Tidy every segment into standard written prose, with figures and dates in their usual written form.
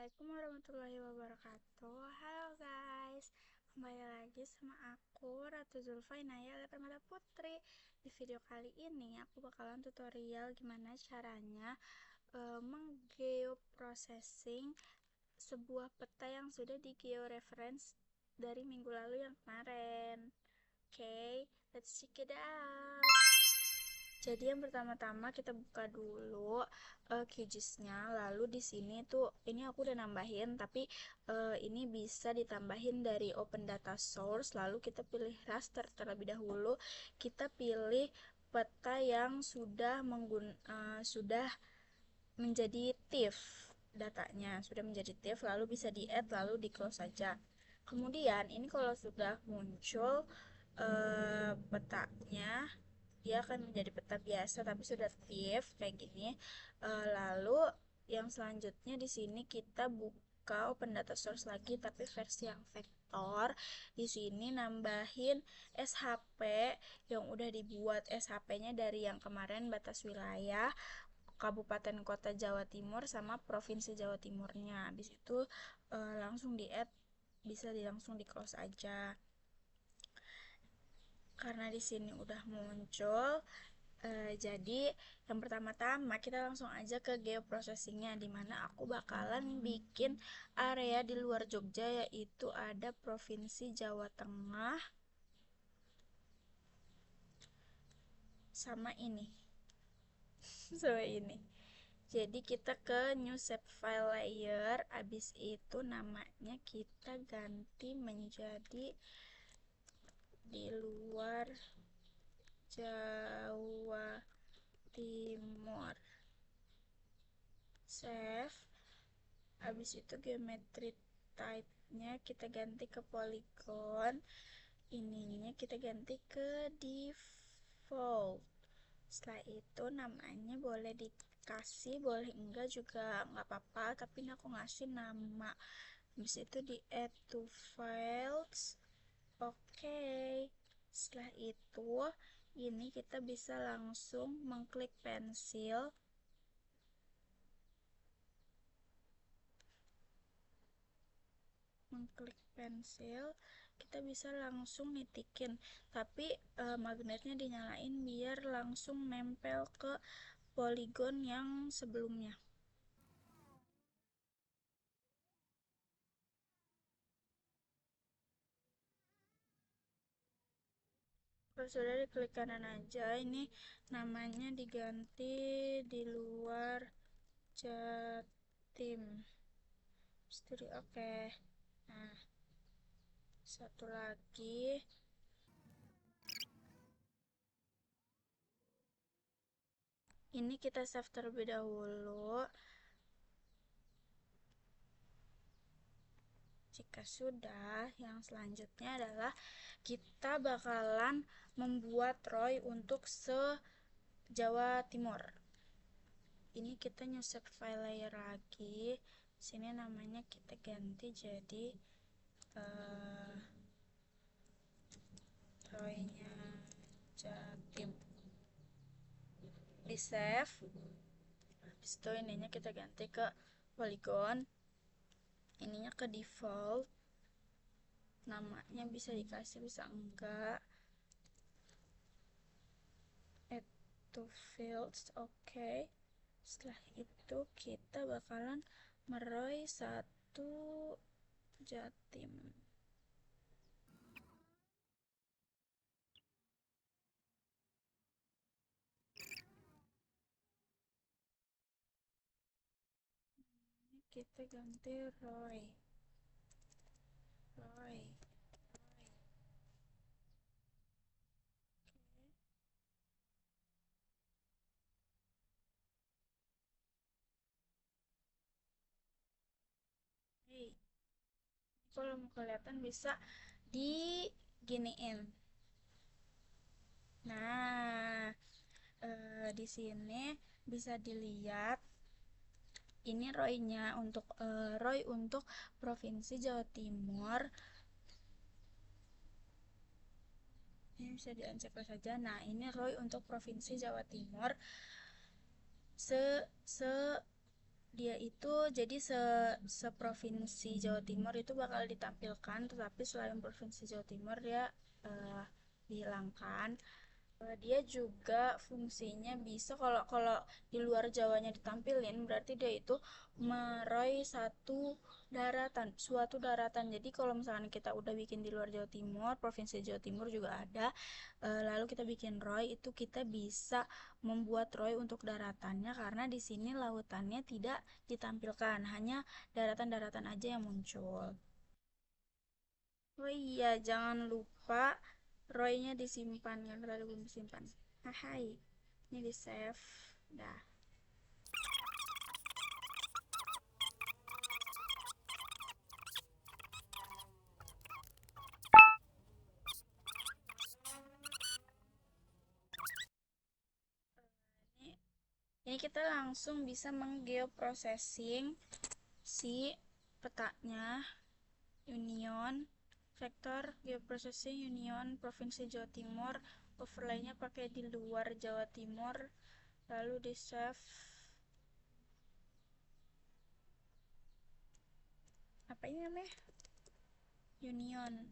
Assalamualaikum warahmatullahi wabarakatuh. Halo guys, kembali lagi sama aku Ratu Zulfa Inaya Permata Putri. Di video kali ini aku bakalan tutorial gimana caranya menggeoprocessing sebuah peta yang sudah di georeference dari minggu lalu yang kemarin. Oke, let's check it out. Jadi yang pertama-tama kita buka dulu QGIS-nya. Lalu di sini tuh ini aku udah nambahin, tapi ini bisa ditambahin dari open data source. Lalu kita pilih raster terlebih dahulu. Kita pilih peta yang sudah menjadi TIFF datanya, sudah menjadi TIFF, lalu bisa di add lalu di close saja. Kemudian ini kalau sudah muncul petanya, dia akan menjadi peta biasa tapi sudah TIFF kayak gini. Lalu yang selanjutnya di sini kita buka open data source lagi tapi versi yang vektor. Di sini nambahin SHP yang udah dibuat SHP-nya dari yang kemarin batas wilayah Kabupaten Kota Jawa Timur sama Provinsi Jawa Timurnya. Habis itu langsung di add, bisa langsung di close aja. Karena di sini udah muncul, jadi yang pertama-tama kita langsung aja ke geoprocessingnya, dimana aku bakalan bikin area di luar Jogja, yaitu ada Provinsi Jawa Tengah sama ini sama ini. Jadi kita ke new save file layer, abis itu namanya kita ganti menjadi di luar Jawa Timur. Save. Habis itu geometry type-nya kita ganti ke polygon. Ininya kita ganti ke default. Setelah itu namanya boleh dikasih, boleh enggak juga nggak apa-apa, tapi ini aku ngasih nama. Habis itu di add to files. Oke. Setelah itu ini kita bisa langsung mengklik pensil. Kita bisa langsung nitikin, tapi magnetnya dinyalain biar langsung nempel ke poligon yang sebelumnya. Kalau sudah diklik kanan aja, ini namanya diganti di luar Jatim. Studi oke. Nah, satu lagi. Ini kita save terlebih dahulu. Jika sudah, yang selanjutnya adalah kita bakalan membuat ROI untuk se-Jawa Timur. Ini kita new save file layer lagi. Sini namanya kita ganti jadi ROI-nya Jatim. Di save. Habis itu ininya kita ganti ke polygon. Ininya ke default. Namanya bisa dikasih, bisa enggak. Add to fields, oke. Setelah itu kita bakalan meroi satu Jatim. Ini kita ganti ROI. Hey, kalau mau kelihatan bisa diginiin. Nah, di sini bisa dilihat ini ROI-nya untuk ROI untuk Provinsi Jawa Timur. Ini bisa di-uncek saja. Nah, ini ROI untuk Provinsi Jawa Timur se dia itu jadi seprovinsi Jawa Timur itu bakal ditampilkan, tetapi selain provinsi Jawa Timur dia eh, dihilangkan. Dia juga fungsinya bisa kalau kalau di luar Jawanya ditampilin berarti dia itu meroy suatu daratan. Jadi kalau misalkan kita udah bikin di luar Jawa Timur, provinsi Jawa Timur juga ada, lalu kita bikin ROI itu kita bisa membuat ROI untuk daratannya karena di sini lautannya tidak ditampilkan, hanya daratan-daratan aja yang muncul. Oh iya, jangan lupa ROI-nya disimpan yang tadi belum disimpan. Hai, ini di save. Dah. Ini, ini kita langsung bisa menggeoprocessing si petanya Union vektor geoprocessing Union Provinsi Jawa Timur, overlay-nya pakai di luar Jawa Timur, lalu di save. Apa ini namanya? Union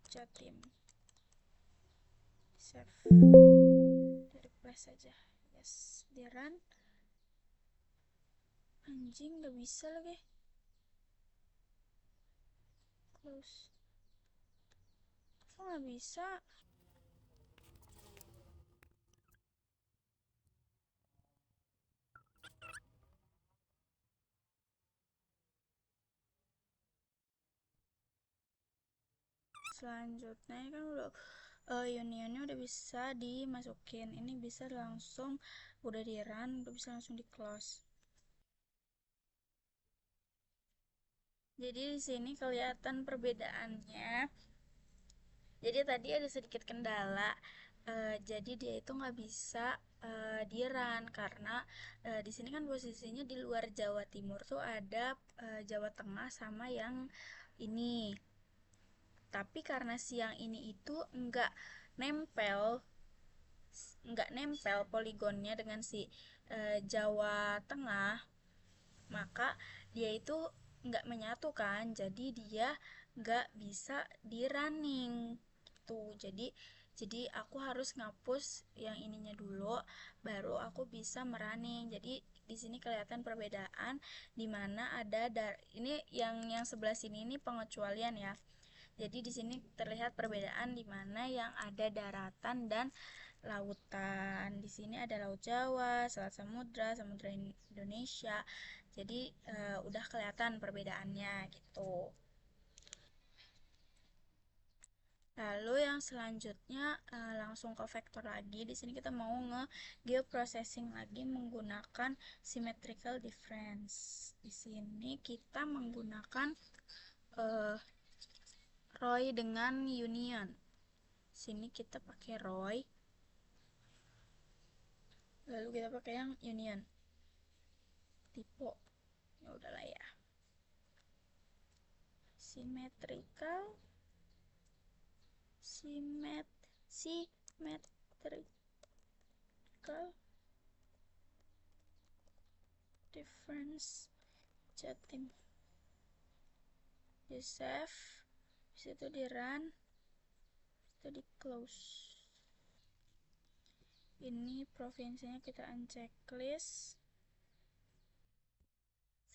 Jatim. Save. Di replace saja. Yes, di run. Anjing, gak bisa lagi. Close. Kok gak bisa? Selanjutnya kan unionnya udah bisa dimasukin, ini bisa langsung udah di run, udah bisa langsung di close. Jadi di sini kelihatan perbedaannya. Jadi tadi ada sedikit kendala, jadi dia itu nggak bisa di run karena di sini kan posisinya di luar Jawa Timur tuh ada Jawa Tengah sama yang ini. Tapi karena siang ini itu nempel nggak nempel poligonnya dengan si Jawa Tengah, maka dia itu nggak menyatu kan, jadi dia nggak bisa di running gitu. Jadi aku harus ngapus yang ininya dulu baru aku bisa merunning. Jadi di sini kelihatan perbedaan di mana ini yang sebelah sini ini pengecualian ya. Jadi di sini terlihat perbedaan di mana yang ada daratan dan lautan. Di sini ada Laut Jawa, Selat Samudra, Samudra Indonesia. Jadi udah kelihatan perbedaannya gitu. Lalu yang selanjutnya langsung ke vektor lagi. Di sini kita mau geoprocessing lagi menggunakan symmetrical difference. Di sini kita menggunakan uh, ROI dengan union. Sini kita pakai ROI, lalu kita pakai yang union. Tipe, ya udahlah ya. Symmetrical difference Jatim. Di save, disitu di run, itu di close. Ini provinsinya kita unchecklist.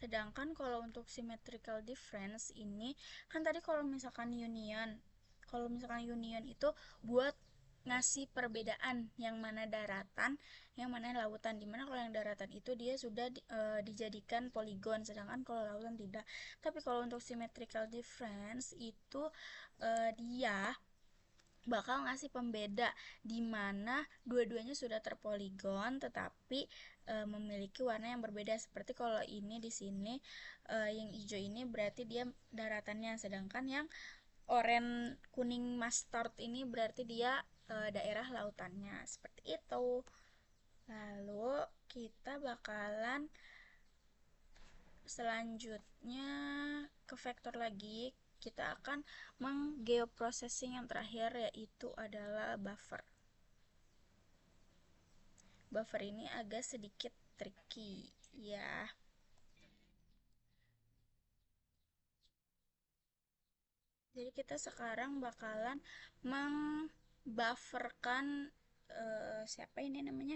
Sedangkan kalau untuk symmetrical difference ini kan tadi kalau misalkan union itu buat ngasih perbedaan yang mana daratan, yang mana lautan. Dimana kalau yang daratan itu dia sudah dijadikan poligon, sedangkan kalau lautan tidak. Tapi kalau untuk symmetrical difference itu dia bakal ngasih pembeda di mana dua-duanya sudah terpoligon tetapi memiliki warna yang berbeda. Seperti kalau ini di sini yang hijau ini berarti dia daratannya, sedangkan yang oranye kuning mustard ini berarti dia daerah lautannya. Seperti itu. Lalu kita bakalan selanjutnya ke vektor lagi. Kita akan menggeoprocessing yang terakhir, yaitu adalah buffer. buffer ini agak sedikit tricky ya. Jadi kita sekarang bakalan membufferkan siapa ini namanya,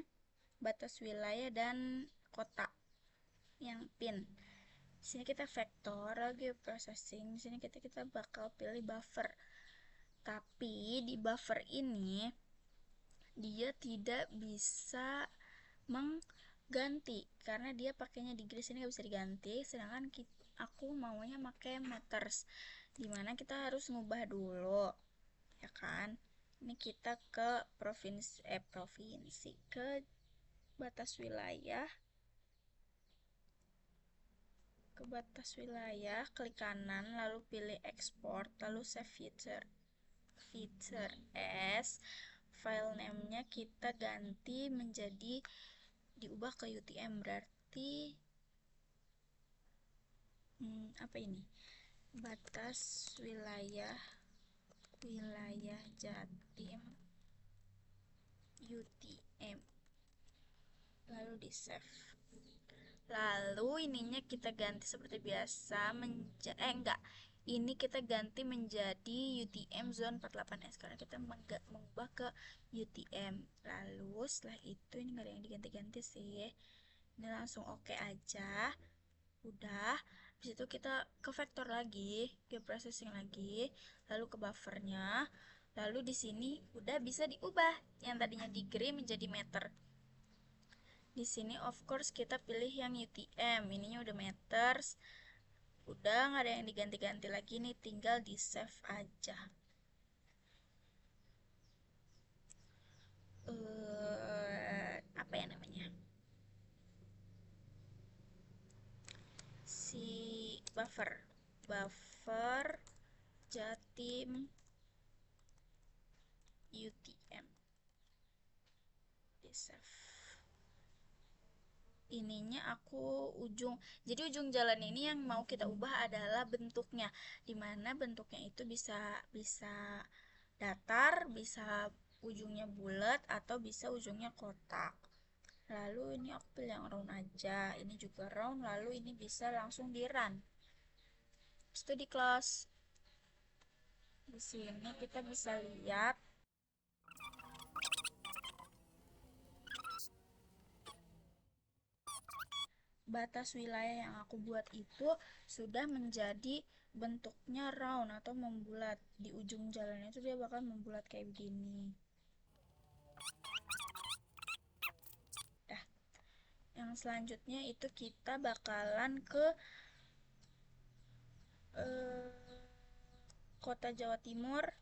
batas wilayah dan kota yang pin. Di sini kita vektor lagi processing. Di sini kita bakal pilih buffer. Tapi di buffer ini dia tidak bisa mengganti karena dia pakainya degree, sini nggak bisa diganti. Sedangkan aku maunya pakai meters, dimana kita harus ngubah dulu ya kan. Ini kita ke provinsi ke batas wilayah, klik kanan lalu pilih export, lalu save feature as. File name-nya kita ganti menjadi, diubah ke UTM, berarti apa ini, batas wilayah Jatim UTM, lalu di save. Lalu ininya kita ganti seperti biasa ini kita ganti menjadi UTM zone 48S karena kita mengubah ke UTM. Lalu setelah itu ini nggak ada yang diganti-ganti sih, ini langsung oke aja. Udah, habis itu kita ke vektor lagi, ke processing lagi, lalu ke buffernya, lalu di sini udah bisa diubah yang tadinya degree menjadi meter. Di sini of course kita pilih yang UTM, ininya udah meters. Udah nggak ada yang diganti-ganti lagi nih, tinggal di save aja. Apa ya namanya, si buffer Jatim UTM di save. Ininya aku jadi ujung jalan ini yang mau kita ubah adalah bentuknya, dimana bentuknya itu bisa datar, bisa ujungnya bulat, atau bisa ujungnya kotak. Lalu ini aku pilih yang round aja, ini juga round, lalu ini bisa langsung di run. Habis itu di close. Di sini kita bisa lihat batas wilayah yang aku buat itu sudah menjadi bentuknya round atau membulat. Di ujung jalannya itu dia bakal membulat kayak begini. Dah. Yang selanjutnya itu kita bakalan ke kota Jawa Timur.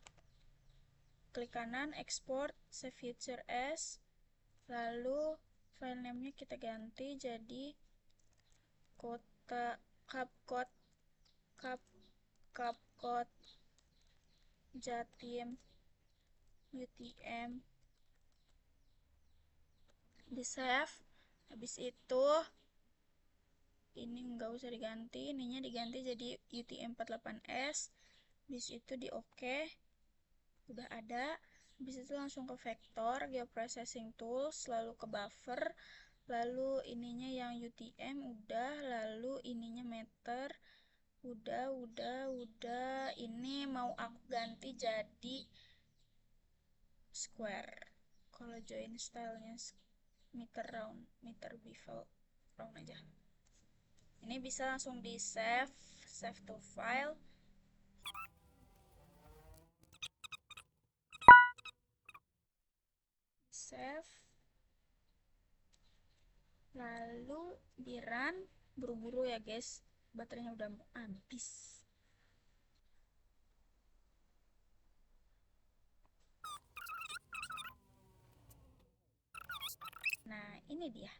Klik kanan, export, save feature as. Lalu file name-nya kita ganti jadi kota Kapkot Jatim UTM, di save. Habis itu ini nggak usah diganti, ininya diganti jadi UTM 48S. Habis itu di oke. Udah ada. Habis itu langsung ke vektor, geoprocessing tools, lalu ke buffer, lalu ininya yang UTM udah, lalu ininya meter udah. Ini mau aku ganti jadi square. Kalau join stylenya meter round, meter bevel round aja. Ini bisa langsung di save to file. Save. Lalu di run. Buru-buru ya guys, baterainya udah mau habis. Nah ini dia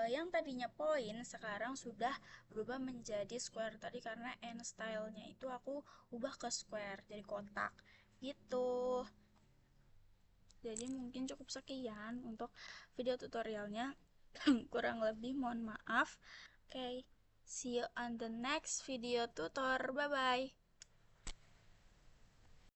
yang tadinya poin sekarang sudah berubah menjadi square tadi, karena end stylenya itu aku ubah ke square, jadi kotak gitu. Jadi mungkin cukup sekian untuk video tutorialnya. Kurang lebih mohon maaf. Okay, see you on the next video tutor. Bye bye.